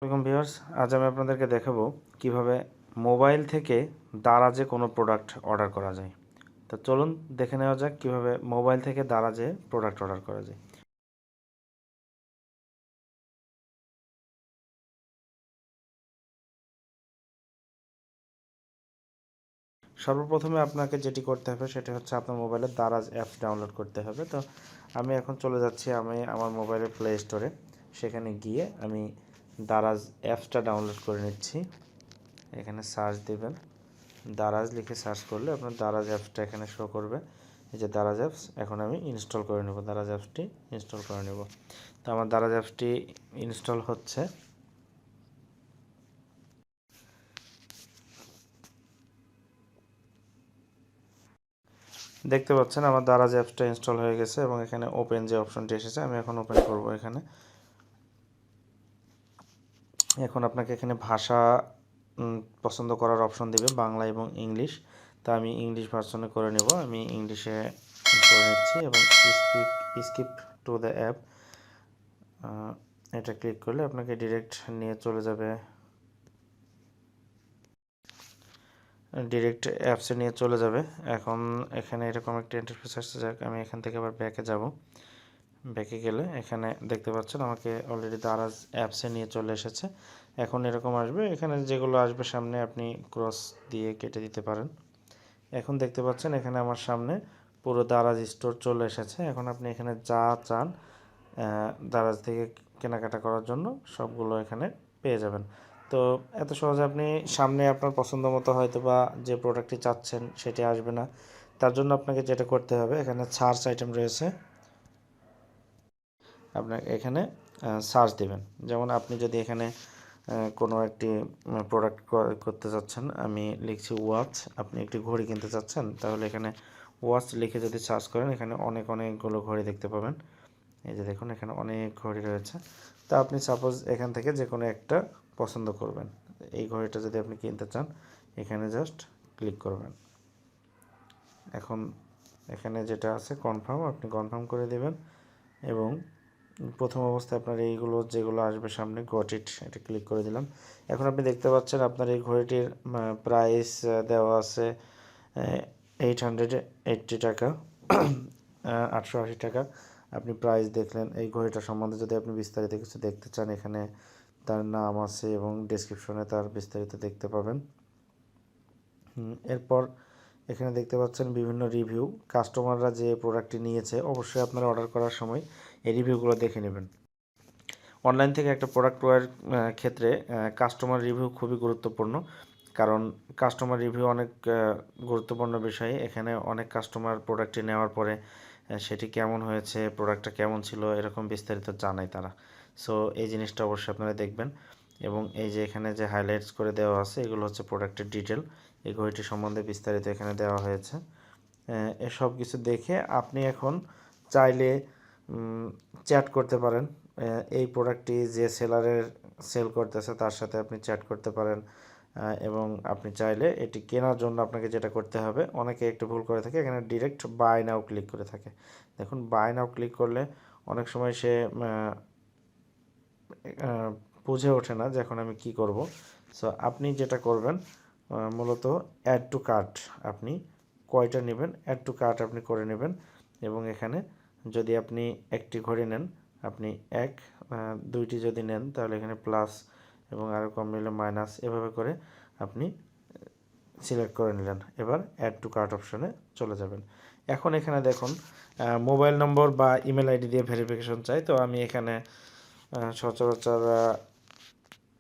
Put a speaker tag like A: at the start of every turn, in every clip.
A: আসসালামু ভিউয়ার্স, আজ আমি আপনাদেরকে দেখাবো কিভাবে মোবাইল থেকে দারাজে কোনো প্রোডাক্ট অর্ডার করা যায়। তো চলুন দেখে নেওয়া যাক কিভাবে মোবাইল থেকে দারাজে প্রোডাক্ট অর্ডার করা যায়। সর্বপ্রথমে আপনাকে যেটি করতে হবে সেটা হচ্ছে আপনার মোবাইলে দারাজ অ্যাপ ডাউনলোড করতে হবে। তো আমি এখন চলে যাচ্ছি আমার মোবাইলের প্লে স্টোরে। সেখানে গিয়ে আমি দারাজ অ্যাপসটা ডাউনলোড করে নিচ্ছি। এখানে সার্চ দেবেন, দারাজ লিখে সার্চ করলে আপনার দারাজ অ্যাপসটা এখানে শো করবে। এই যে দারাজ অ্যাপস, এখন আমি ইনস্টল করে নেব। দারাজ অ্যাপসটি ইনস্টল করে নেব। তো আমার দারাজ অ্যাপসটি ইনস্টল হচ্ছে। দেখতে পাচ্ছেন আমার দারাজ অ্যাপসটা ইনস্টল হয়ে গেছে এবং এখানে ওপেন যে অপশনটি এসেছে আমি এখন ওপেন করব। এখন আপনাকে এখানে ভাষা পছন্দ করার অপশন দিবে, বাংলা এবং ইংলিশ। তা আমি ইংলিশ ভার্সনে করে নেব। আমি ইংলিশে করে নিচ্ছি এবং স্কিপ টু দ্য অ্যাপ এটা ক্লিক করলে আপনাকে ডিরেক্ট নিয়ে চলে যাবে, ডিরেক্ট অ্যাপসে নিয়ে চলে যাবে। এখন এখানে এরকম একটা ইন্টারফেস আসছে, যাক আমি এখান থেকে আবার ব্যাকে যাব। ব্যাকে গেলে এখানে দেখতে পাচ্ছেন আমাকে অলরেডি দারাজ অ্যাপসে নিয়ে চলে এসেছে। এখন এরকম আসবে, এখানে যেগুলো আসবে সামনে আপনি ক্রস দিয়ে কেটে দিতে পারেন। এখন দেখতে পাচ্ছেন এখানে আমার সামনে পুরো দারাজ স্টোর চলে এসেছে। এখন আপনি এখানে যা চান দারাজ থেকে কেনাকাটা করার জন্য সবগুলো এখানে পেয়ে যাবেন। তো এত সহজে আপনি সামনে আপনার পছন্দ মতো হয়তো বা যে প্রোডাক্টটি চাচ্ছেন সেটি আসবে না। তার জন্য আপনাকে যেটা করতে হবে, এখানে সার্চ আইটেম রয়েছে, আপনার এখানে সার্চ দেবেন। যেমন আপনি যদি এখানে কোনো একটি প্রোডাক্ট করতে চাচ্ছেন, আমি লিখছি ওয়াচ, আপনি একটি ঘড়ি কিনতে চাচ্ছেন, তাহলে এখানে ওয়াচ লিখে যদি সার্চ করেন এখানে অনেকগুলো ঘড়ি দেখতে পাবেন। এই যে দেখুন এখানে অনেক ঘড়ি রয়েছে। তা আপনি সাপোজ এখান থেকে যে কোনো একটা পছন্দ করবেন। এই ঘড়িটা যদি আপনি কিনতে চান এখানে জাস্ট ক্লিক করবেন। এখন এখানে যেটা আছে কনফার্ম, আপনি কনফার্ম করে দেবেন এবং প্রথম অবস্থায় আপনার এইগুলো যেগুলো আসবে সামনে গট ইট, এটা ক্লিক করে দিলাম। এখন আপনি দেখতে পাচ্ছেন আপনার এই ঘড়িটির প্রাইস দেওয়া আছে 880 টাকা, 880 টাকা। আপনি প্রাইস দেখলেন। এই ঘড়িটা সম্বন্ধে যদি আপনি বিস্তারিত কিছু দেখতে চান এখানে তার নাম আছে এবং ডেসক্রিপশনে তার বিস্তারিত দেখতে পাবেন। এরপর এখানে দেখতে পাচ্ছেন বিভিন্ন রিভিউ, কাস্টমাররা যে প্রোডাক্টটি নিয়েছে অবশ্যই আপনারা অর্ডার করার সময় এই রিভিউগুলো দেখে নেবেন। অনলাইন থেকে একটা প্রোডাক্ট ক্রয়ের ক্ষেত্রে কাস্টমার রিভিউ খুবই গুরুত্বপূর্ণ, কারণ কাস্টমার রিভিউ অনেক গুরুত্বপূর্ণ বিষয়। এখানে অনেক কাস্টমার প্রোডাক্টটি নেওয়ার পরে সেটি কেমন হয়েছে, প্রোডাক্টটা কেমন ছিল, এরকম বিস্তারিত জানায় তারা। সো এই জিনিসটা অবশ্যই আপনারা দেখবেন। এবং এই যে এখানে যে হাইলাইটস করে দেওয়া আছে এগুলো হচ্ছে প্রোডাক্টের ডিটেল। এই ঘড়িটি সম্বন্ধে বিস্তারিত এখানে দেওয়া হয়েছে। এসব কিছু দেখে আপনি এখন চাইলে চ্যাট করতে পারেন। এই প্রোডাক্টটি যে সেল করতেছে তার সাথে আপনি চ্যাট করতে পারেন। এবং আপনি চাইলে এটি কেনার জন্য আপনাকে যেটা করতে হবে, অনেকে একটু ভুল করে থাকে, এখানে ডিরেক্ট বাই নাও ক্লিক করে থাকে। দেখুন বাই নাও ক্লিক করলে অনেক সময় সে বুঝে ওঠে না যে এখন আমি কি করব। সো আপনি যেটা করবেন মূলত অ্যাড টু কার্ট, আপনি কয়টা নেবেন অ্যাড টু কার্ট আপনি করে নেবেন। এবং এখানে যদি আপনি একটি ঘড়ি নেন, আপনি দুইটি যদি নেন তাহলে এখানে প্লাস এবং আরও কম নিলে মাইনাস, এভাবে করে আপনি সিলেক্ট করে নিলেন। এবার অ্যাড টু কার্ট অপশনে চলে যাবেন। এখন এখানে দেখুন মোবাইল নম্বর বা ইমেল আইডি দিয়ে ভেরিফিকেশন চাই। তো আমি এখানে সচরাচর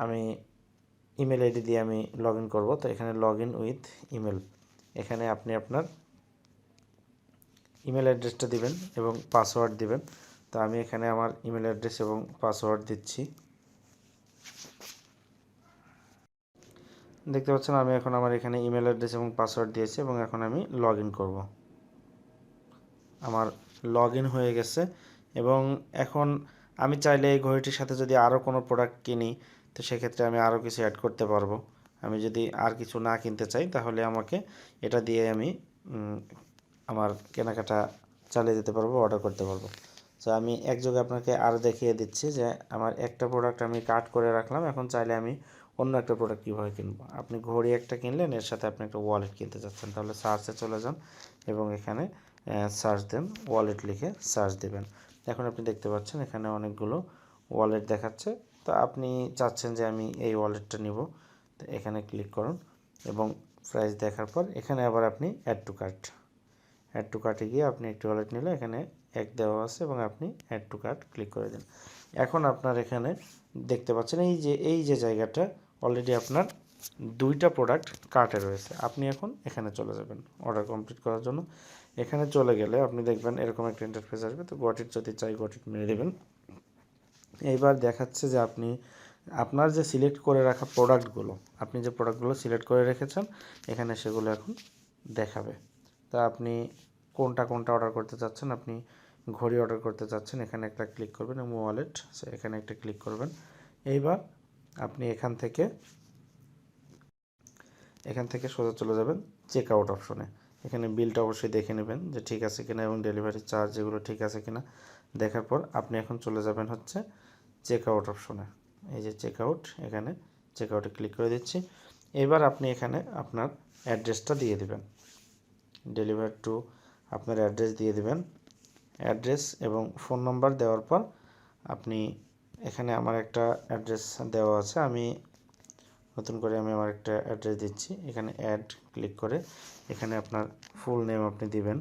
A: আমি ইমেল আইডি দিয়ে আমি লগ ইন করবো। তো এখানে লগ ইন উইথ ইমেল, এখানে আপনি আপনার ইমেল অ্যাড্রেসটা দিবেন এবং পাসওয়ার্ড দিবেন। তো আমি এখানে আমার ইমেল অ্যাড্রেস এবং পাসওয়ার্ড দিচ্ছি। দেখতে পাচ্ছেন আমি এখন আমার এখানে ইমেল অ্যাড্রেস এবং পাসওয়ার্ড দিয়েছি এবং এখন আমি লগ ইন করবো। আমার লগ ইন হয়ে গেছে এবং এখন আমি চাইলে এই ঘড়িটির সাথে যদি আরও কোনো প্রোডাক্ট কিনি তো সেক্ষেত্রে আমি আরও কিছু অ্যাড করতে পারবো। আমি যদি আর কিছু না কিনতে চাই তাহলে আমাকে এটা দিয়ে আমি আমার কেনাকাটা চালিয়ে যেতে পারবো, অর্ডার করতে পারবো। সো আমি একযোগে আপনাকে আরও দেখিয়ে দিচ্ছি যে আমার একটা প্রোডাক্ট আমি কাট করে রাখলাম, এখন চাইলে আমি অন্য একটা প্রোডাক্ট কীভাবে কিনবো। আপনি ঘড়ি একটা কিনলেন, এর সাথে আপনি একটা ওয়ালেট কিনতে চাচ্ছেন, তাহলে সার্চে চলে যান এবং এখানে সার্চ দেন, ওয়ালেট লিখে সার্চ দেবেন। এখন আপনি দেখতে পাচ্ছেন এখানে অনেকগুলো ওয়ালেট দেখাচ্ছে। তো আপনি চাচ্ছেন যে আমি এই ওয়ালেটটা নিব, তো এখানে ক্লিক করুন এবং প্রাইস দেখার পর এখানে আবার আপনি অ্যাড টু কার্টে গিয়ে আপনি একটি ওয়ালেট নিলে এখানে এক দেওয়া আছে এবং আপনি অ্যাড টু কার্ট ক্লিক করে দিন। এখন আপনার এখানে দেখতে পাচ্ছেন এই যে জায়গাটা অলরেডি আপনার দুইটা প্রোডাক্ট কার্টে রয়েছে। আপনি এখন এখানে চলে যাবেন অর্ডার কমপ্লিট করার জন্য। এখানে চলে গেলে আপনি দেখবেন এরকম একটা ইন্টারফেস আসবে, তো গট ইট যদি চাই গট ইট মেরে দেবেন। এইবার দেখাচ্ছে যে আপনি আপনার যে সিলেক্ট করে রাখা প্রোডাক্টগুলো, আপনি যে প্রোডাক্টগুলো সিলেক্ট করে রেখেছেন এখানে সেগুলো এখন দেখাবে। তা আপনি কোনটা অর্ডার করতে চাচ্ছেন, আপনি ঘড়ি অর্ডার করতে চাচ্ছেন, এখানে একটা ক্লিক করবেন এবং ওয়ালেট এখানে একটা ক্লিক করবেন। এইবার আপনি এখান থেকে সোজা চলে যাবেন চেক আউট অপশনে। এখানে বিলটা অবশ্যই দেখে নেবেন যে ঠিক আছে কিনা এবং ডেলিভারি চার্জ এগুলো ঠিক আছে কিনা। দেখার পর আপনি এখন চলে যাবেন হচ্ছে চেক আউট অপশনে। এই যে চেক আউট, এখানে চেক আউটে ক্লিক করে দিচ্ছি। এবার আপনি এখানে আপনার অ্যাড্রেসটা দিয়ে দেবেন, ডেলিভার টু আপনার অ্যাড্রেস দিয়ে দেবেন। অ্যাড্রেস এবং ফোন নাম্বার দেওয়ার পর আপনি এখানে আমার একটা অ্যাড্রেস দেওয়া আছে, আমি নতুন করে আমার একটা অ্যাড্রেস দিচ্ছি। এখানে অ্যাড ক্লিক করে এখানে আপনার ফুল নেম আপনি দিবেন।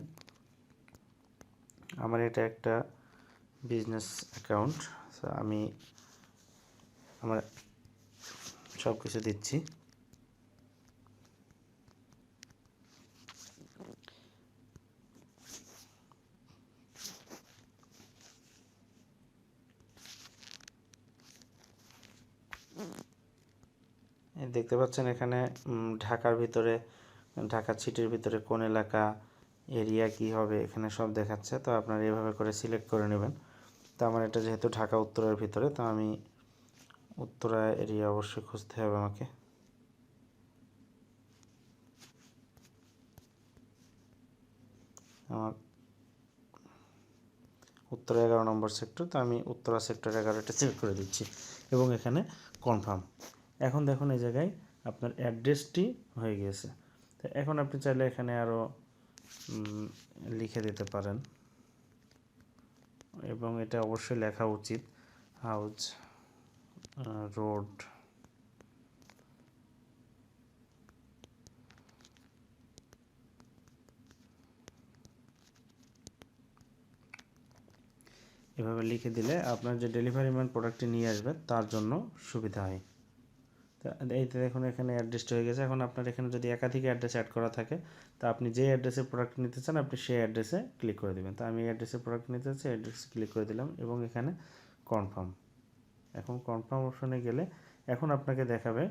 A: আমার এটা একটা বিজনেস অ্যাকাউন্ট, আমি আমার সব কিছু দিচ্ছি। দেখতে পাচ্ছেন এখানে ঢাকার ভিতরে, ঢাকা সিটির ভিতরে কোন এলাকা, এরিয়া কি হবে এখানে সব দেখাচ্ছে। তো আপনারা এভাবে করে সিলেক্ট করে নেবেন। তো আমার এটা যেহেতু ঢাকা উত্তরের ভিতরে, তো আমি উত্তরা এরিয়া অবশ্যই খুঁজতে হবে আমাকে। আমার উত্তরা 11 নম্বর সেক্টর, তো আমি উত্তরা সেক্টর 11টা সিলেক্ট করে দিচ্ছি এবং এখানে কনফার্ম। এখন দেখুন এই জায়গায় আপনার অ্যাড্রেসটি হয়ে গিয়েছে। তো এখন আপনি চাইলে এখানে আরও লিখে দিতে পারেন এবং এটা অবশ্যই লেখা উচিত, হাউস রোড এভাবে লিখে দিলে আপনার যে ডেলিভারি ম্যান প্রোডাক্টটি নিয়ে আসবে তার জন্য সুবিধা হয়। তো এইতে দেখুন এখানে অ্যাড্রেসটা হয়ে গেছে। এখন আপনার এখানে যদি একাধিক অ্যাড্রেস অ্যাড করা থাকে, তা আপনি যে অ্যাড্রেসে প্রোডাক্ট নিতে চান আপনি সেই অ্যাড্রেসে ক্লিক করে দেবেন। তো আমি এই অ্যাড্রেসে প্রোডাক্ট নিতে চাচ্ছি, অ্যাড্রেসে ক্লিক করে দিলাম এবং এখানে কনফার্ম। এখন কনফার্ম অপশনে গেলে এখন আপনাকে দেখাবে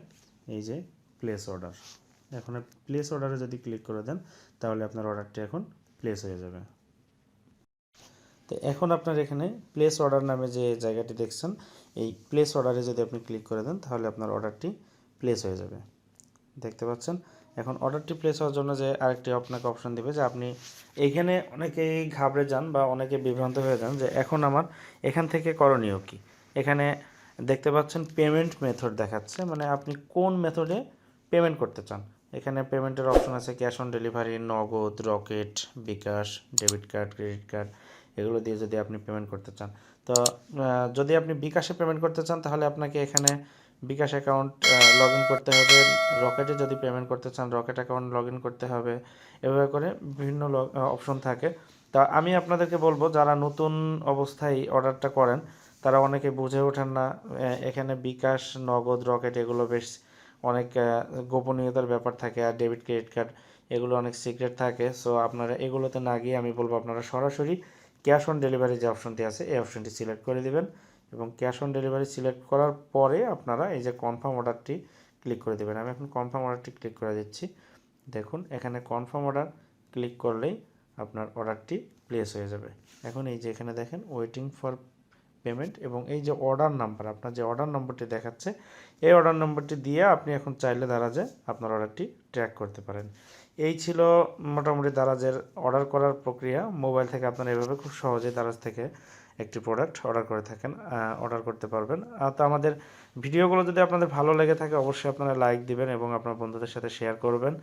A: এই যে প্লেস অর্ডার। এখন প্লেস অর্ডারে যদি ক্লিক করে দেন তাহলে আপনার অর্ডারটি এখন প্লেস হয়ে যাবে। তো এখন আপনার এখানে প্লেস অর্ডার নামে যে জায়গাটি দেখছেন, এই প্লেস অর্ডারে যদি আপনি ক্লিক করে দেন তাহলে আপনার অর্ডারটি প্লেস হয়ে যাবে। দেখতে পাচ্ছেন এখন অর্ডারটি প্লেস হওয়ার জন্য যে আরেকটি আপনাকে অপশন দেবে যে আপনি এইখানে অনেকেই ঘাবড়ে যান বা অনেকে বিভ্রান্ত হয়ে যান যে এখন আমার এখান থেকে করণীয় কি। এখানে দেখতে পাচ্ছেন পেমেন্ট মেথড দেখাচ্ছে, মানে আপনি কোন মেথডে পেমেন্ট করতে চান। এখানে পেমেন্টের অপশন আছে ক্যাশ অন ডেলিভারি, নগদ, রকেট, বিকাশ, ডেবিট কার্ড, ক্রেডিট কার্ড, এগুলো দিয়ে যদি আপনি পেমেন্ট করতে চান। তো যদি আপনি বিকাশে পেমেন্ট করতে চান তাহলে আপনাকে এখানে বিকাশ অ্যাকাউন্ট লগ ইন করতে হবে। রকেটে যদি পেমেন্ট করতে চান রকেট অ্যাকাউন্ট লগ ইন করতে হবে। এভাবে করে বিভিন্ন অপশন থাকে। তা আমি আপনাদেরকে বলবো যারা নতুন অবস্থায় অর্ডারটা করেন তারা অনেকে বুঝে ওঠেন না। এখানে বিকাশ, নগদ, রকেট এগুলো বেশ অনেক গোপনীয়তার ব্যাপার থাকে, আর ডেবিট ক্রেডিট কার্ড এগুলো অনেক সিক্রেট থাকে। সো আপনারা এগুলোতে না গিয়ে আমি বলবো আপনারা সরাসরি ক্যাশ অন ডেলিভারি যে অপশনটি আছে এই অপশনটি সিলেক্ট করে দেবেন এবং ক্যাশ অন ডেলিভারি সিলেক্ট করার পরে আপনারা এই যে কনফার্ম অর্ডারটি ক্লিক করে দেবেন। আমি এখন কনফার্ম অর্ডারটি ক্লিক করে দিচ্ছি। দেখুন এখানে কনফার্ম অর্ডার ক্লিক করলেই আপনার অর্ডারটি প্লেস হয়ে যাবে। এখন এই যে এখানে দেখেন ওয়েটিং ফর পেমেন্ট এবং এই যে অর্ডার নাম্বার, আপনার যে অর্ডার নম্বরটি দেখাচ্ছে এই অর্ডার নম্বরটি দিয়ে আপনি এখন চাইলে দারাজে আপনার অর্ডারটি ট্র্যাক করতে পারেন। এই ছিল মোটামুটি দারাজের অর্ডার করার প্রক্রিয়া। মোবাইল থেকে আপনারা এভাবে খুব সহজেই দারাজ থেকে একটি প্রোডাক্ট অর্ডার করে থাকেন অর্ডার করতে পারবেন। তো আমাদের ভিডিওগুলো যদি আপনাদের ভালো লেগে থাকে অবশ্যই আপনারা লাইক দিবেন এবং আপনার বন্ধুদের সাথে শেয়ার করবেন।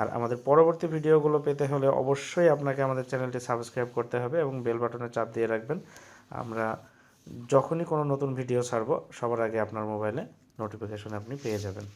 A: আর আমাদের পরবর্তী ভিডিওগুলো পেতে হলে অবশ্যই আপনাকে আমাদের চ্যানেলটি সাবস্ক্রাইব করতে হবে এবং বেল বাটনে চাপ দিয়ে রাখবেন। আমরা যখনই কোনো নতুন ভিডিও ছাড়ব সবার আগে আপনার মোবাইলে নোটিফিকেশন আপনি পেয়ে যাবেন।